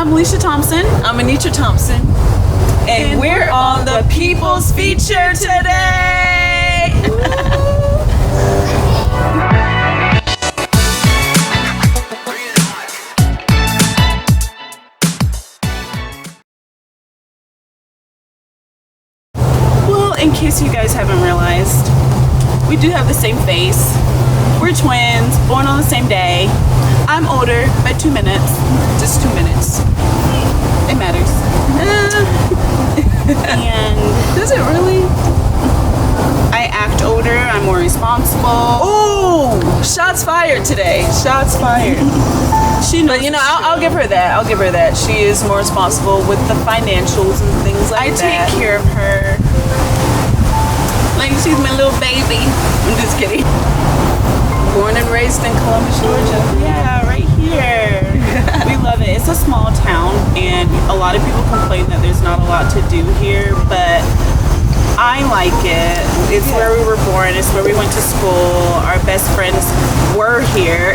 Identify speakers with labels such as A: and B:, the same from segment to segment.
A: I'm Alicia Thompson.
B: I'm Anitra Thompson. And we're on the People's Feature today.
A: Well, in case you guys haven't realized, we do have the same face. We're twins, born on the same day. I'm older by 2 minutes.
B: Just 2 minutes.
A: It matters. And
B: Does it really?
A: I act older. I'm more responsible.
B: Oh, shots fired today. Shots fired.
A: She knows.
B: But you know, I'll give her that. I'll give her that. She is more responsible with the financials and things like
A: I
B: that.
A: take care of her like she's my little baby. I'm just kidding.
B: Born and raised in Columbus, Georgia.
A: Yeah, right here. We love it. It's a small town, and a lot of people complain that there's not a lot to do here, but I like it. It's where we were born. It's where we went to school. Our best friends were here.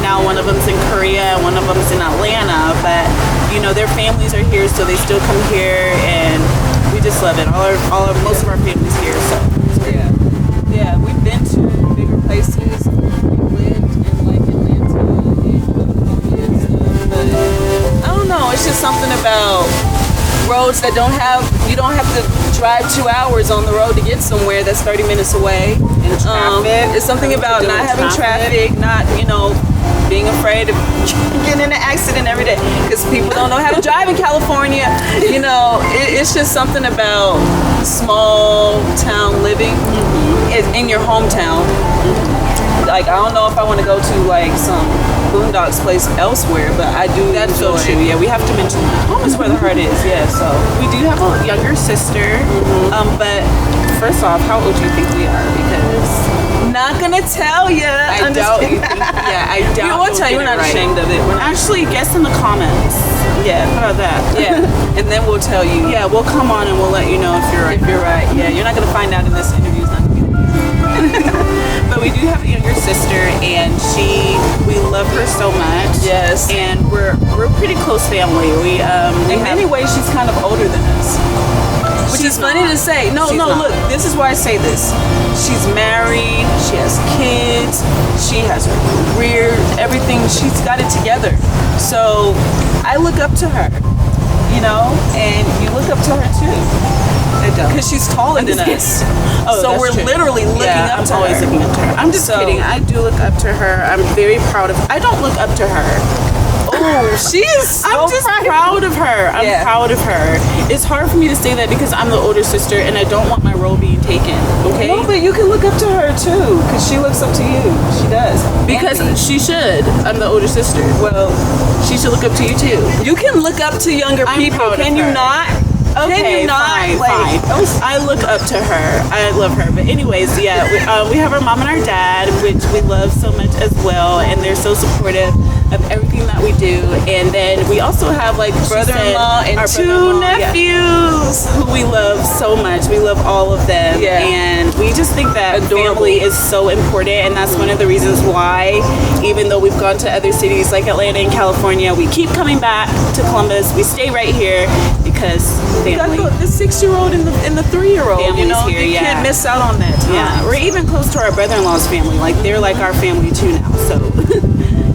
A: Now one of them's in Korea, and one of them's in Atlanta, but you know their families are here, so they still come here, and we just love it. Most of our family's here, so it's great.
B: Yeah, we've been to bigger places. We lived in like Atlanta and Columbia and stuff, but I don't know. It's just something about roads that you don't have to drive 2 hours on the road to get somewhere that's 30 minutes away.
A: And traffic.
B: It's something about not having traffic, not, being afraid of getting in an accident every day because people don't know how to drive in California. It's just something about small town living in your hometown. Like, I don't know if I want to go to like some boondocks place elsewhere, but I do.
A: That's so
B: enjoy
A: true. Yeah, we have to mention home is where the heart is. Yeah, so we do have a younger sister. But first off, how old do you think we are? Because
B: not gonna tell you.
A: I doubt you think. Yeah, I doubt.
B: We won't tell you. We're not ashamed of it. We're not.
A: Actually, guess in the comments.
B: Yeah.
A: How about that?
B: Yeah. And then we'll tell you.
A: Yeah, we'll come on and we'll let you know if you're right.
B: If you're right. Yeah, you're not gonna find out in this interview. It's not gonna be easy.
A: But we do have a younger sister, and we love her so much.
B: Yes.
A: And we're a pretty close family.
B: In many ways, she's kind of older than us. Which is funny to say. No, look, this is why I say this. She's married, she has kids, she has her career, everything. She's got it together. So I look up to her, and you look up to her too. Because she's taller than us. So we're literally looking up to her.
A: I'm always looking up to her. I'm just kidding. I do look up to her. I'm very proud of her. I don't look up to her.
B: Oh, she is so
A: I'm just proud of her. I'm proud of her. It's hard for me to say that because I'm the older sister and I don't want my role being taken. Okay?
B: No, but you can look up to her too because she looks up to you. She does.
A: Because she should. I'm the older sister.
B: Well,
A: she should look up to you too.
B: You can look up to younger people. Can you not?
A: Okay, fine. I look up to her. I love her. But anyways, yeah, we have our mom and our dad, which we love so much as well, and they're so supportive of everything that we do. And then we also have like
B: brother-in-law and
A: our
B: 2 nephews
A: who we love so much. We love all of them.
B: Yeah.
A: And we just think that family is so important, and that's one of the reasons why, even though we've gone to other cities like Atlanta and California, we keep coming back to Columbus. We stay right here because family.
B: The 6-year-old and the 3-year-old.
A: Here,
B: you can't miss out on that time.
A: Yeah, we're even close to our brother-in-law's family. Like, they're like our family too now. So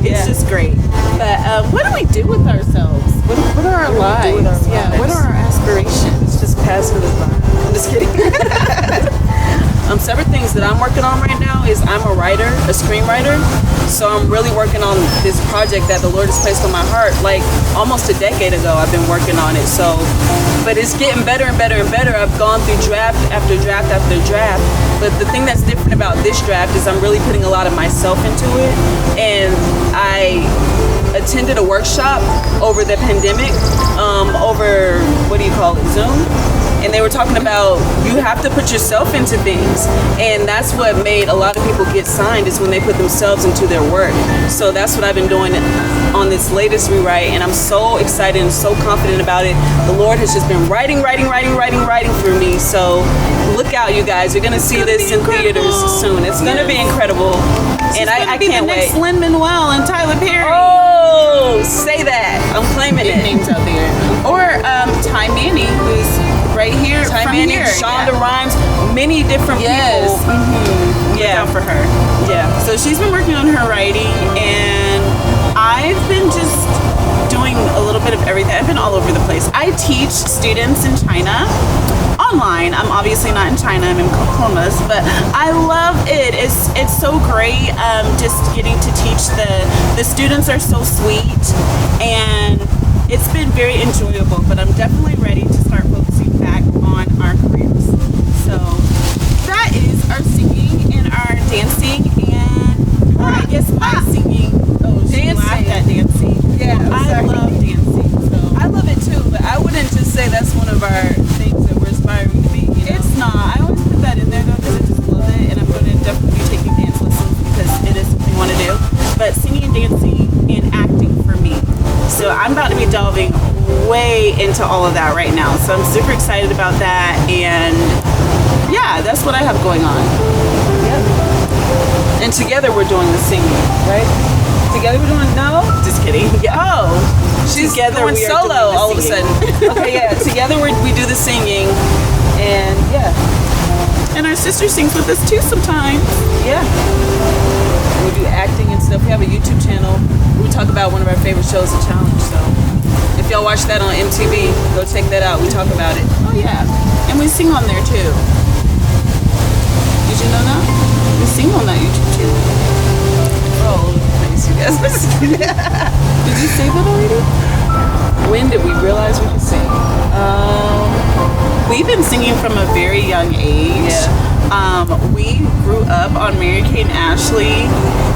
A: it's just great. But what do we do with ourselves? What are our lives? Yeah. What are our aspirations?
B: Just passing this by. I'm just kidding. Several things that I'm working on right now is I'm a writer, a screenwriter. So I'm really working on this project that the Lord has placed on my heart. Like almost a decade ago, I've been working on it. But it's getting better and better and better. I've gone through draft after draft after draft. But the thing that's different about this draft is I'm really putting a lot of myself into it. And I attended a workshop over the pandemic, over, Zoom? And they were talking about you have to put yourself into things, and that's what made a lot of people get signed is when they put themselves into their work. So that's what I've been doing on this latest rewrite, and I'm so excited and so confident about it. The Lord has just been writing through me. So look out, you guys. You're gonna see this in theaters soon. It's gonna be incredible, and I can't wait.
A: Lin-Manuel and Tyler Perry.
B: Oh, say that. I'm claiming it.
A: sings out there. Or Ty Manny, who's right here
B: Ty
A: from
B: Manny,
A: here.
B: Shonda Rhimes, many different
A: Yes.
B: people.
A: Mm-hmm.
B: Yeah.
A: Look out for her.
B: Yeah.
A: So she's been working on her writing, and I've been just doing a little bit of everything. I've been all over the place. I teach students in China online. I'm obviously not in China. I'm in Columbus, but I love it. It's so great. Just getting to teach the students are so sweet, and it's been very enjoyable. But I'm definitely ready to start focusing back on our careers. So that is our singing and our dancing, and or I guess my singing. Oh, she laughed at dancing.
B: Yeah,
A: I love dancing. So
B: I love it too, but I wouldn't just say that's one of our things that we're aspiring to be. You know?
A: it's not. I always put that in there though because I just love it, and I'm going to definitely be taking dance lessons because it is something I want to do. But singing, dancing, and acting for me. So I'm about to be delving way into all of that right now. So I'm super excited about that, and yeah, that's what I have going on.
B: And together we're doing the singing, right? Together we're doing
A: Just kidding. Yeah.
B: Oh, she's
A: Together
B: going
A: we are
B: solo
A: doing the
B: all of a
A: singing.
B: sudden. Okay, yeah. Together we do the singing, and yeah,
A: And our sister sings with us too sometimes.
B: yeah. We do acting and stuff. We have a YouTube channel. We talk about one of our favorite shows, The Challenge. So if y'all watch that on MTV, go check that out. We talk about it.
A: Oh yeah. And we sing on there too. Did you know that? We sing on that YouTube channel.
B: Oh, thanks, you guys.
A: Did you say that already?
B: When did we realize we could sing?
A: We've been singing from a very young age. We grew up on Mary Kate and Ashley,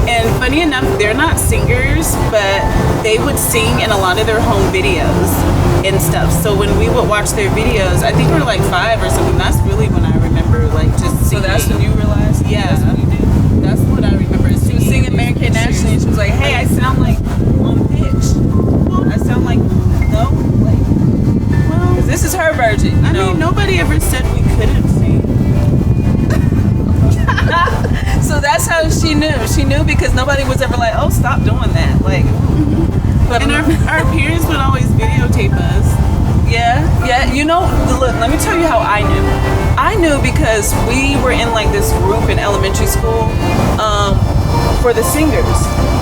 A: and funny enough, they're not singers, but they would sing in a lot of their home videos and stuff. So when we would watch their videos, I think we were like 5 or something. That's really when I remember like just
B: So
A: singing.
B: that's when you realized?
A: Yeah.
B: That's when you knew?
A: That's what I remember.
B: She was singing Mary Kate and Ashley, and she was like,
A: Hey, I sound like on pitch. I sound like no, like well.
B: this is her version.
A: I mean, nobody ever said we couldn't sing.
B: So that's how she knew. She knew because nobody was ever like, oh, stop doing that. Like, but
A: And our parents would always videotape us.
B: yeah. You know, look, let me tell you how I knew. I knew because we were in like this group in elementary school for the singers.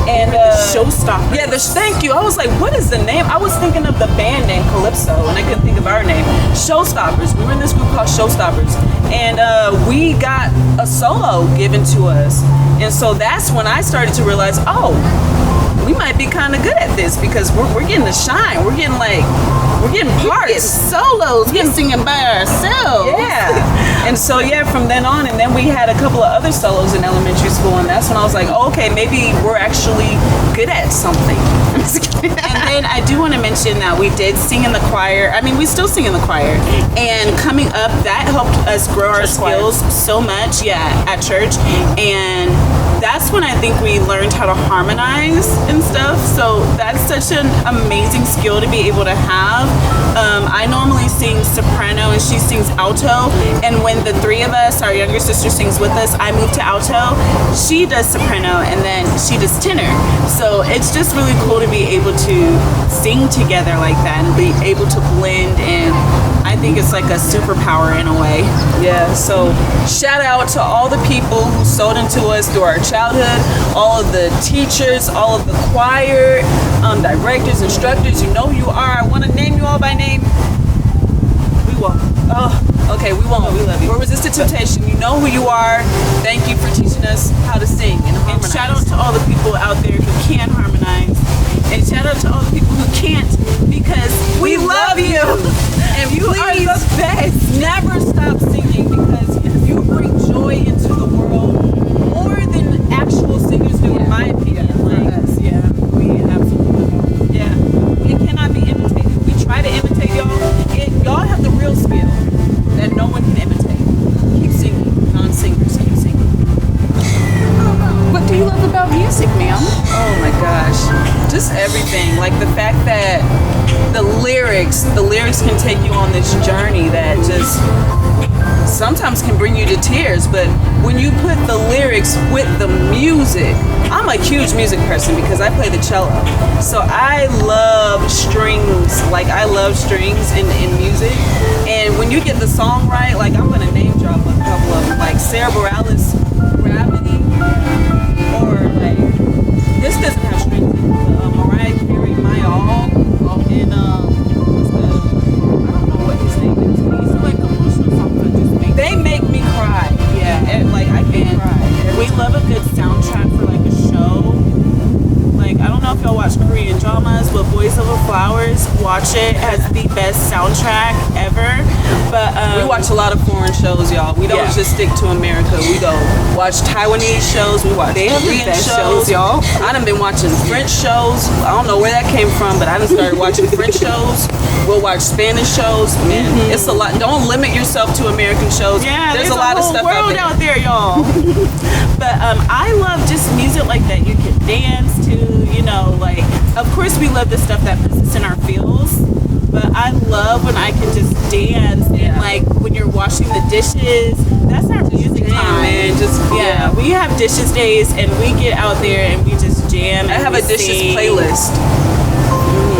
B: And
A: Showstoppers.
B: Yeah, thank you. I was like, what is the name? I was thinking of the band name Calypso, and I couldn't think of our name. Showstoppers. We were in this group called Showstoppers, and we got a solo given to us, and so that's when I started to realize, oh, we might be kind of good at this because we're getting to shine. We're getting parts.
A: Solos. We're singing by ourselves.
B: Yeah. And so yeah, from then on, and then we had a couple of other solos in elementary school, and that's when I was like, oh, okay, maybe we're actually good at something.
A: And then I do want to mention that we did sing in the choir. I mean, we still sing in the choir. And coming up, that helped us grow our skills so much, at church. And that's when I think we learned how to harmonize and stuff. So that's such an amazing skill to be able to have. I normally sing soprano and she sings alto. And when the three of us, our younger sister sings with us, I move to alto. She does soprano and then she does tenor. So it's just really cool to be able to sing together like that and be able to blend, and I think it's like a superpower in a way.
B: Yeah, so shout out to all the people who sewed into us through our childhood, all of the teachers, all of the choir, directors, instructors. You know who you are. I want to name you all by name. We won't. Oh, okay, we won't.
A: We love you.
B: We're resistant temptation. You know who you are. Thank you for teaching us how to sing and
A: And
B: harmonize.
A: shout out to all the people out there who can harmonize. And shout out to all the people who can't, because we love you.
B: And
A: You are
B: please,
A: the best.
B: never stop singing because you bring joy into the world more than actual singers do, in my opinion. Like,
A: We absolutely.
B: yeah, it cannot be imitated. We try to imitate y'all. Y'all have the real skill that no one can imitate. Keep singing. Non-singers, keep singing.
A: What do you love about music, ma'am?
B: Oh my gosh, just everything. Like the fact that the lyrics can take you on this journey that just sometimes can bring you to tears, but when you put the lyrics with the music, I'm a huge music person because I play the cello. So I love strings, like I love strings in music. And when you get the song right, like I'm gonna name drop a couple of them, like Sarah Bareilles' Gravity, or like, this doesn't have strings in it, but Mariah Carey, My All, and what's the, I don't know what his name is, but he's like emotional songs that just make me cry. Yeah, like I can cry.
A: We love a good soundtrack for like a show. Like, I don't know if y'all watch Korean dramas, but Boys Over Flowers, watch it. It has the best soundtrack ever. But
B: we watch a lot of foreign shows, y'all. We don't just stick to America. We go watch Taiwanese shows. We watch Korean shows,
A: y'all.
B: I done been watching French shows. I don't know where that came from, but I done started watching French shows. We'll watch Spanish shows. Man, it's a lot. Don't limit yourself to American shows.
A: Yeah,
B: there's a lot of stuff
A: world out there, y'all. But I love just music like that you can dance to, you know, like, of course we love the stuff that puts us in our feels, but I love when I can just dance and like when you're washing the dishes, that's our music time,
B: man. Just
A: we have dishes days and we get out there and we just jam.
B: I have a dishes playlist.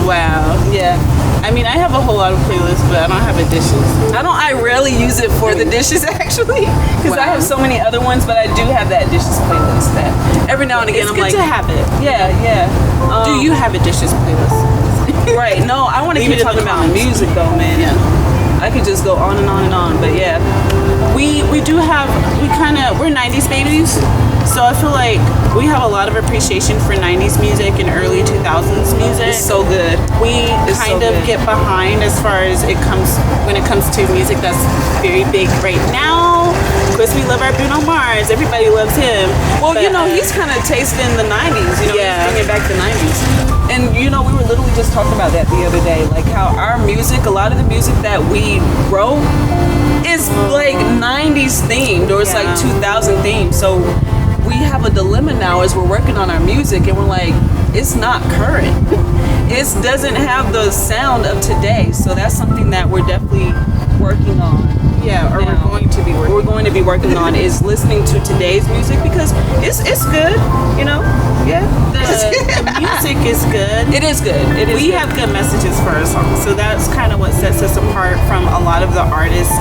A: Wow.
B: Yeah.
A: I mean, I have a whole lot of playlists, but I don't have a dishes.
B: I rarely use it for the dishes actually, because I have so many other ones. But I do have that dishes playlist that every now and again
A: it's
B: I'm
A: good
B: like
A: to have it.
B: Yeah.
A: Do you have a dishes playlist?
B: Right. No, I want to keep talking about music though, man.
A: Yeah.
B: I could just go on and on and on, but yeah.
A: We do have, we're 90s babies, so I feel like we have a lot of appreciation for 90s music and early 2000s music.
B: It's so good.
A: We get behind as far as when it comes to music that's very big right now. Of course, we love our Bruno Mars. Everybody loves him.
B: Well, but, he's kind of tasting the 90s. He's bringing back the 90s. And, we were literally just talking about that the other day. Like how our music, a lot of the music that we wrote is like 90s themed, or it's like 2000 themed. So we have a dilemma now as we're working on our music, and we're like, it's not current. It doesn't have the sound of today. So that's something that we're definitely working on.
A: Yeah, or
B: we're going to be working on is listening to today's music, because it's good,
A: Yeah, the music is good.
B: It is good.
A: We have good messages for our songs, so that's kind of what sets us apart from a lot of the artists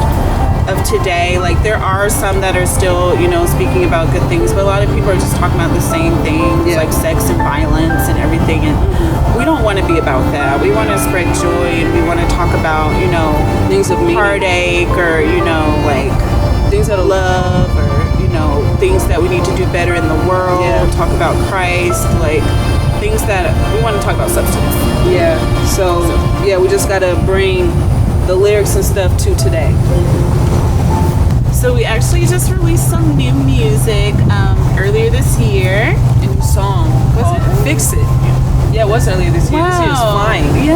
A: of today. Like, there are some that are still, speaking about good things, but a lot of people are just talking about the same things, like sex and violence and everything. And we don't want to be about that. We want to spread joy, and we want to talk about,
B: things of
A: heartache, or like things out of love, or things that we need to do better in the world. Talk about Christ, like things that we want to talk about substance.
B: So we just gotta bring the lyrics and stuff to today.
A: So we actually just released some new music earlier this year.
B: A new song called Fix It. Yeah, it was earlier this year.
A: Wow.
B: This year's flying.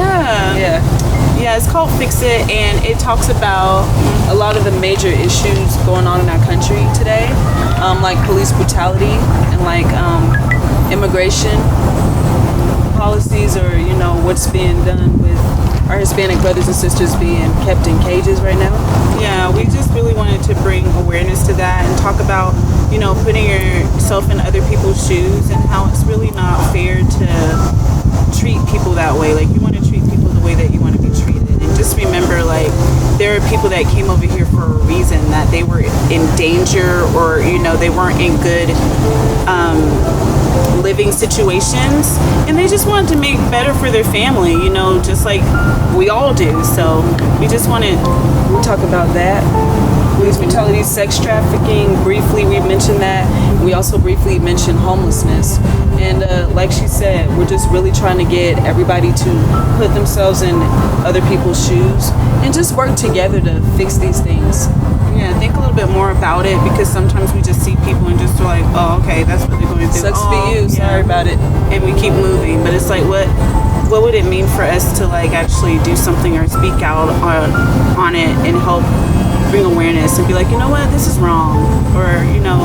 A: Yeah, it's called Fix It, and it talks about
B: a lot of the major issues going on in our country today, like police brutality and like immigration policies, or what's being done with our Hispanic brothers and sisters being kept in cages right now.
A: Yeah, we just really wanted to bring awareness to that and talk about, putting yourself in other people's shoes, and how it's really not fair to treat people that way. Like, you want to treat people the way that you want to be treated. And just remember, like, there are people that came over here for a reason, that they were in danger, or, they weren't in good living situations, and they just wanted to make better for their family, just like we all do. So we just wanted
B: to talk about that. Police brutality, sex trafficking, briefly we mentioned that. We also briefly mentioned homelessness. And like she said, we're just really trying to get everybody to put themselves in other people's shoes and just work together to fix these things.
A: Yeah, think a little bit more about it, because sometimes we just see people and just like, oh, okay, that's what they're going to do.
B: Sucks for you. Sorry about it.
A: And we keep moving, but it's like, what would it mean for us to like actually do something or speak out on it and help bring awareness and be like, you know what, this is wrong, or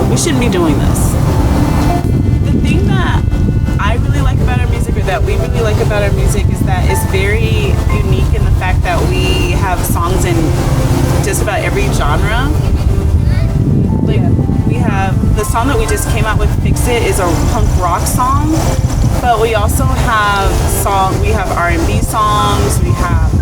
A: we shouldn't be doing this. The thing that I really like about our music, or that we really like about our music, is that it's very unique in the fact that we have songs in just about every genre. Like we have the song that we just came out with, "Fix It," is a punk rock song, but we also have we have R&B songs, we have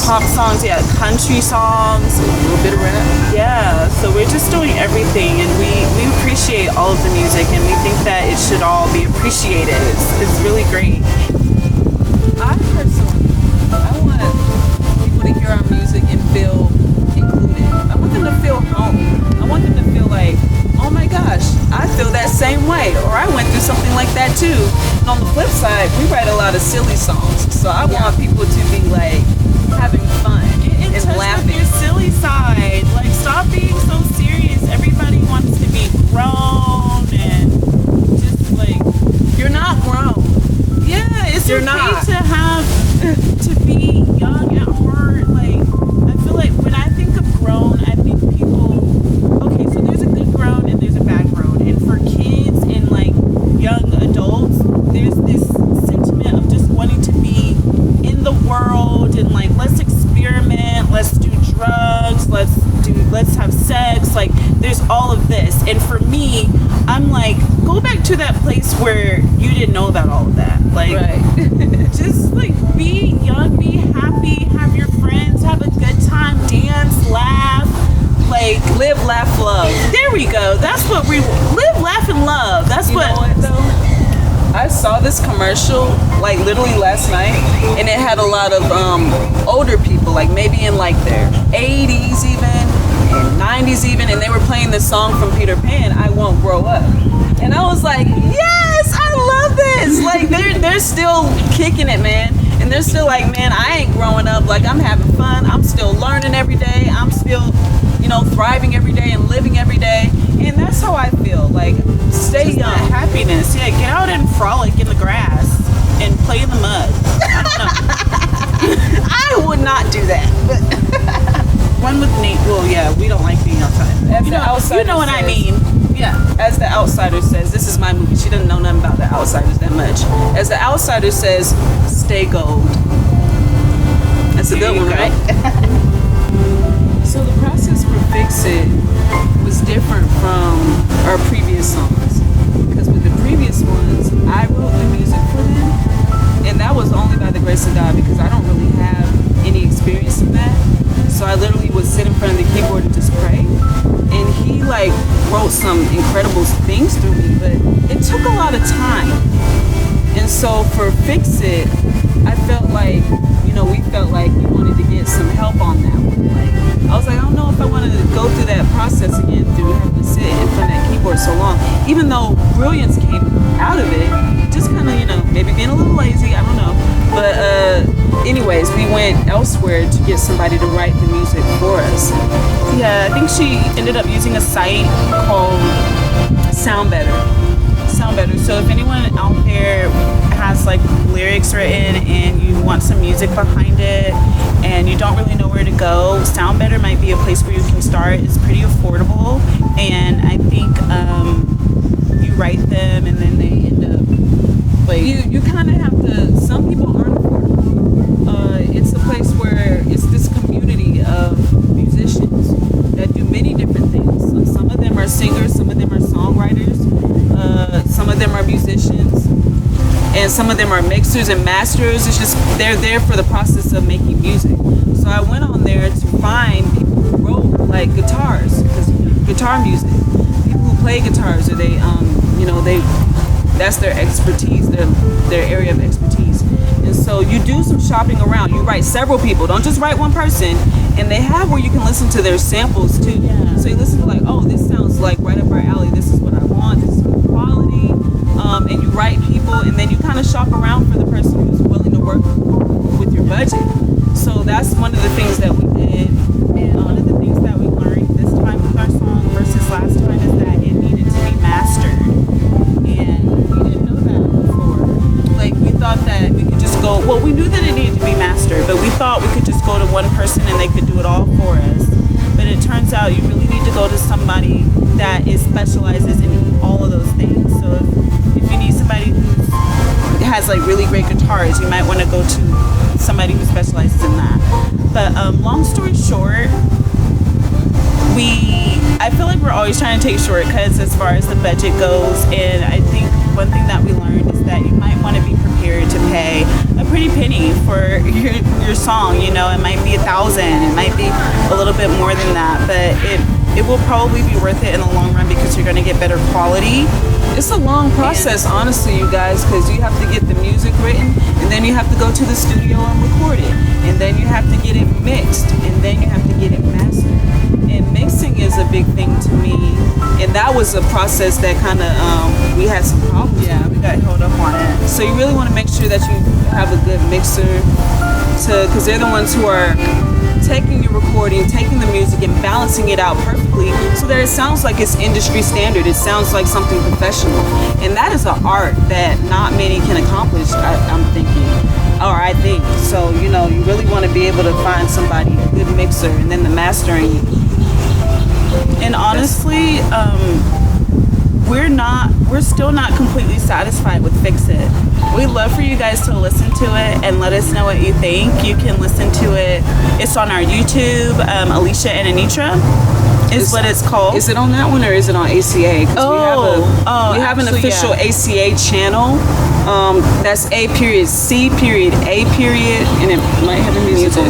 A: pop songs, yeah, country songs,
B: a little bit of rap.
A: Yeah, so we're just doing everything, and we appreciate all of the music, and we think that it should all be appreciated. It's really great.
B: I personally, I want people to hear our music and feel included. I want them to feel home. I want them to feel like, oh my gosh, I feel that same way, or I went through something like that too. And on the flip side, we write a lot of silly songs, so I want people to be like having fun and laughing.
A: With your silly side, like stop being so serious. Everybody wants to be grown and just like
B: you're not grown.
A: Yeah, it's
B: you're
A: okay
B: not.
A: to be young at heart. Like I feel like when I think of grown, I think people. Okay, so there's a good grown and there's a bad grown, and for kids and like young adults, there's this sentiment of just wanting to be in the world and like let's experiment, let's do drugs, let's have sex. Like there's all of this, and for me, I'm like, go back to that place where you didn't know about all of that. Like just like be young, be happy, have your friends, have a good time, dance, laugh, like
B: live, laugh, love.
A: There we go. That's what we live, laugh, and love. That's
B: you know what though? I saw this commercial like literally last night, and it had a lot of older people, like maybe in like their 80s even, and 90s even, and they were playing this song from Peter Pan, "I Won't Grow Up." And I was like, yes, I love this. Like they're still kicking it, man. And they're still like, man, I ain't growing up. Like I'm having fun. I'm still learning every day. I'm still, thriving every day and living every day. And that's how I feel. Like stay
A: just
B: young.
A: That happiness. Yeah, get out and frolic in the grass and play in the mud. I don't know.
B: I would not do that.
A: One with Nate. Well, yeah, we don't like being outside. You know what I mean. Yeah.
B: As the outsider says, this is my movie. She doesn't know nothing about the outsiders that much. As the outsider says, stay gold. That's a good one, right? So the process for Fix It was different from our previous songs. Because with the previous ones, I wrote the music for them. And that was only by the grace of God, because I don't really have any experience in that. So I literally would sit in front of the keyboard and just pray. And he like wrote some incredible things through me, but it took a lot of time. And so for Fix It, I felt like, we felt like we wanted to get some help on that one. Like I was like, I don't know if I want to go through that process again, through having to sit in front of that keyboard so long. Even though brilliance came out of it, just kind of, maybe being a little lazy, I don't know. But anyways, we went elsewhere to get somebody to write the music for us.
A: Yeah, I think she ended up using a site called
B: Sound Better.
A: So if anyone out there has like lyrics written and you want some music behind it and you don't really know where to go, Sound Better might be a place where you can start. It's pretty affordable, and I think you write them and then they end up like
B: you kind of have to. Some people aren't affordable. It's a place where it's this community of musicians that do many different things. So some of them are singers, some of them are songwriters, some of them are musicians, and some of them are mixers and masters. It's just they're there for the process of making music. So I went on there to find people who wrote like guitars, because guitar music, people who play guitars, or they that's their expertise, their area of expertise. And so you do some shopping around. You write several people. Don't just write one person. And they have where you can listen to their samples too.
A: Yeah.
B: So you listen to like, oh, this sounds like right up our alley. This is what I want. This is good quality. And you write people, and then you kind of shop around for the person who's willing to work with your budget. So that's one of the things that we did.
A: And one of the things that we learned this time with our song versus last time is that it needed to be mastered. And we didn't know that before. Like we thought that we could just go, well, we knew that it needed to be mastered, but we thought we could just go to one person and they could do it all for us. But it turns out you really need to go to somebody that specializes in all of those things. So if you need somebody who has like really great guitars, you might want to go to somebody who specializes in that. But long story short, I feel like we're always trying to take shortcuts as far as the budget goes, and I think one thing that we learned is that you might want to be prepared to pay a pretty penny for your song. You know, it might be $1,000, it might be a little bit more than that, but it will probably be worth it in the long run because you're going to get better quality.
B: It's a long process, honestly, you guys, because you have to get the music written, and then you have to go to the studio and record it, and then you have to get it mixed, and then you have to get it mastered. And mixing is a big thing to me, and that was a process that kind of we had some problems.
A: Yeah, we got held up on it.
B: So you really want to make sure that you have a good mixer, because they're the ones who are taking your recording, taking the music, and balancing it out perfectly so that it sounds like it's industry standard. It sounds like something professional, and that is an art that not many can accomplish. I'm thinking. Or I think so. You know, you really want to be able to find somebody, a good mixer, and then the mastering.
A: And honestly, we're still not completely satisfied with Fix It. We'd love for you guys to listen to it and let us know what you think. You can listen to it. It's on our YouTube, Alicia and Anitra is what it's called.
B: Is it on that one or is it on ACA? We have an official ACA channel. That's A.C.A. and it might have a music.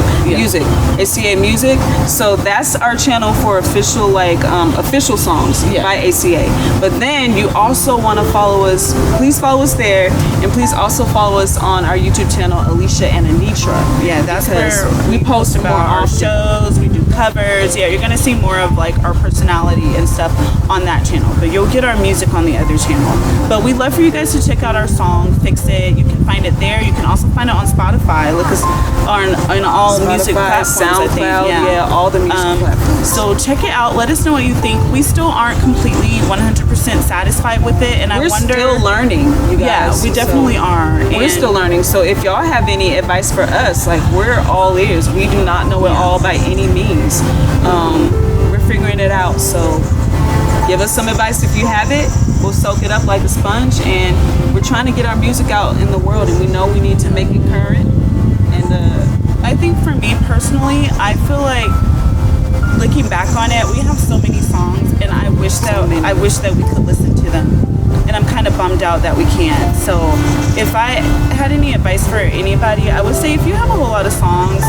B: ACA music. So that's our channel for official official songs by ACA. But then you also want to follow us. Please follow us there, and please also follow us on our YouTube channel, Alicia and Anitra.
A: Yeah, that's where
B: we post
A: about our shows. We do covers. Yeah, you're gonna see more of like our personality and stuff on that channel. But you'll get our music on the other channel. But we'd love for you guys to check out our song Fix It. You can find it there. You can also find it on Spotify. Look us on all
B: Spotify,
A: music platforms.
B: SoundCloud, all the music platforms.
A: So check it out. Let us know what you think. We still aren't completely 100% satisfied with it, and
B: we're still learning, you guys.
A: Yeah, we definitely are.
B: We're still learning. So if y'all have any advice for us, like we're all ears. We do not know it all by any means. We're figuring it out. So give us some advice if you have it. We'll soak it up like a sponge, and we're trying to get our music out in the world, and we know we need to make it current. And
A: I think for me personally, I feel like looking back on it, we have so many songs, and I wish that we could listen to them. And I'm kind of bummed out that we can't. So if I had any advice for anybody, I would say if you have a whole lot of songs,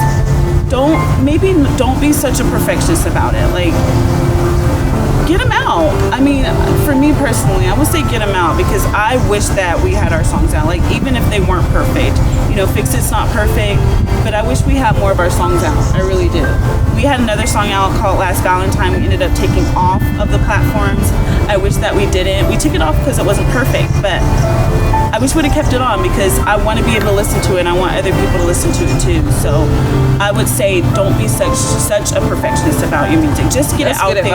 A: don't be such a perfectionist about it. Like, get them out. I mean, for me personally, I would say get them out, because I wish that we had our songs out. Like, even if they weren't perfect, you know, Fix It's not perfect, but I wish we had more of our songs out. I really do. We had another song out called Last Valentine. We ended up taking off of the platforms. I wish that we didn't. We took it off because it wasn't perfect, but I wish we'd have kept it on because I want to be able to listen to it, and I want other people to listen to it too. So I would say don't be such a perfectionist about your music. Just get it out there.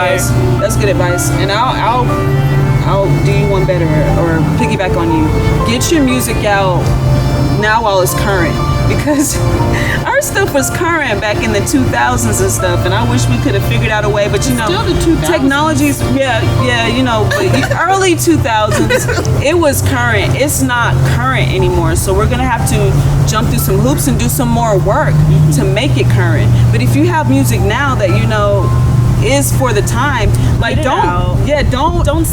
B: That's good advice. And I'll do you one better, or piggyback on you. Get your music out now while it's current, because our stuff was current back in the 2000s and stuff, and I wish we could have figured out a way, but you know,
A: still the 2000s.
B: Technology's you know, but early 2000s it was current. It's not current anymore, so we're gonna have to jump through some hoops and do some more work to make it current. But if you have music now that you know is for the time, like don't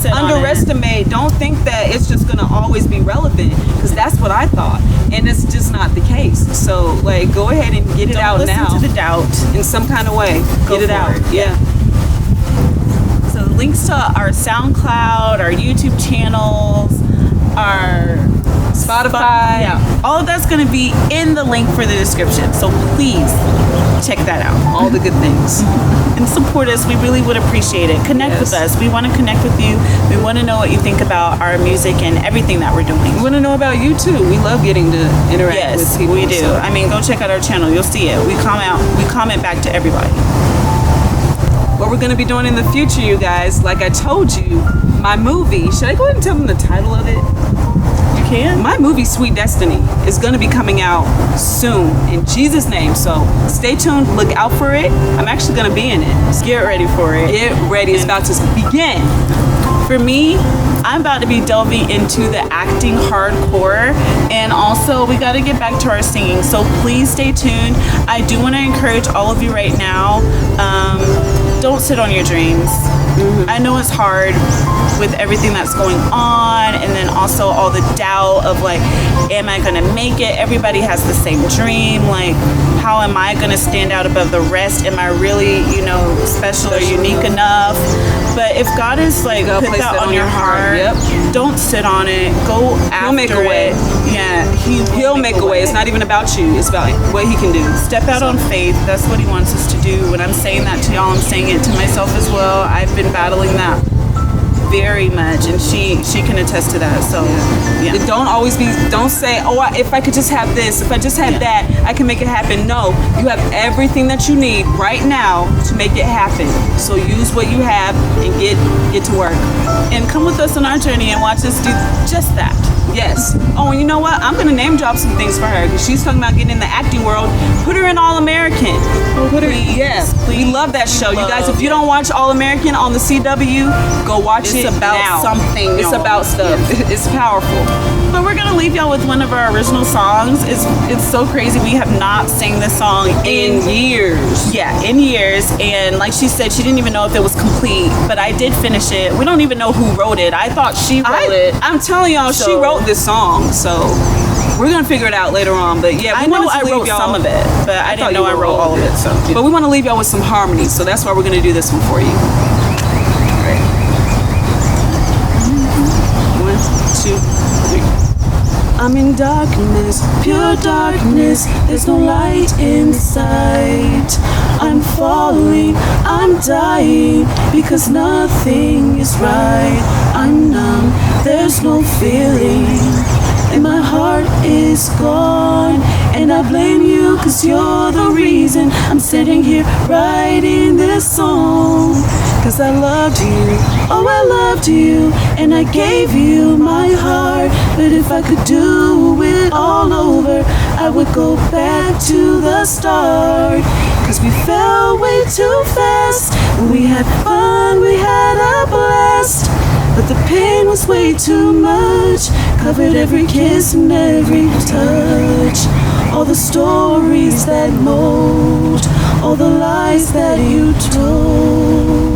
B: underestimate. Don't think that it's just gonna always be relevant, because that's what I thought, and it's just not the case. So like, go ahead and get it out now.
A: Listen to the doubt
B: in some kind of way. Get it out. Yeah.
A: So links to our SoundCloud, our YouTube channels, our
B: Spotify,
A: all of that's going to be in the link for the description. So please check that out.
B: All the good things.
A: And support us. We really would appreciate it. Connect with us. We want to connect with you. We want to know what you think about our music and everything that we're doing.
B: We want to know about you too. We love getting to interact with people.
A: We do. So. I mean, go check out our channel. You'll see it. We comment back to everybody.
B: What we're going to be doing in the future, you guys, like I told you, my movie, should I go ahead and tell them the title of it?
A: You can.
B: My movie, Sweet Destiny, is going to be coming out soon, in Jesus' name. So stay tuned, look out for it. I'm actually going to be in it.
A: So get ready for it.
B: Get ready. It's about to begin.
A: For me, I'm about to be delving into the acting hardcore, and also we got to get back to our singing, so please stay tuned. I do want to encourage all of you right now, don't sit on your dreams. I know it's hard with everything that's going on, and then also all the doubt of like, am I gonna make it? Everybody has the same dream. Like, how am I gonna stand out above the rest? Am I really, you know, special or unique enough? But if God is like, put that on your heart, don't sit on it. Go after
B: He'll make a way.
A: it. Yeah,
B: He'll make a way. It's not even about you. It's about what he can do.
A: Step out on faith. That's what he wants us to do. When I'm saying that to y'all, I'm saying it to myself as well. I've been battling that very much, and she can attest to that. So yeah.
B: Don't say, oh, if I could just have this, if I just had that, I can make it happen. No, you have everything that you need right now to make it happen. So use what you have and get to work.
A: And come with us on our journey and watch us do just that.
B: Yes. Oh, and you know what? I'm gonna name drop some things for her because she's talking about getting in the acting world. Put her in All American. Yes. We love that show. You guys, if you don't watch All American on the CW, go watch it.
A: It's about
B: now.
A: something.
B: It's about stuff. It's powerful.
A: But we're gonna leave y'all with one of our original songs. It's so crazy. We have not sang this song
B: in years.
A: Yeah, in years. And like she said, she didn't even know if it was complete. But I did finish it. We don't even know who wrote it. I thought she wrote it.
B: I'm telling y'all, she wrote this song. So we're gonna figure it out later on. But yeah,
A: I know I wrote some of it, but I didn't know I wrote all of it. So,
B: but we want to leave y'all with some harmony. So that's why we're gonna do this one for you. I'm in darkness, pure darkness, there's no light in sight. I'm falling, I'm dying, because nothing is right. I'm numb, there's no feeling, and my heart is gone. And I blame you, cause you're the reason I'm sitting here writing this song. Cause I loved you, oh I loved you, and I gave you my heart. But if I could do it all over, I would go back to the start. Cause we fell way too fast, and we had fun, we had a blast. But the pain was way too much, covered every kiss and every touch. All the stories that mold, all the lies that you told.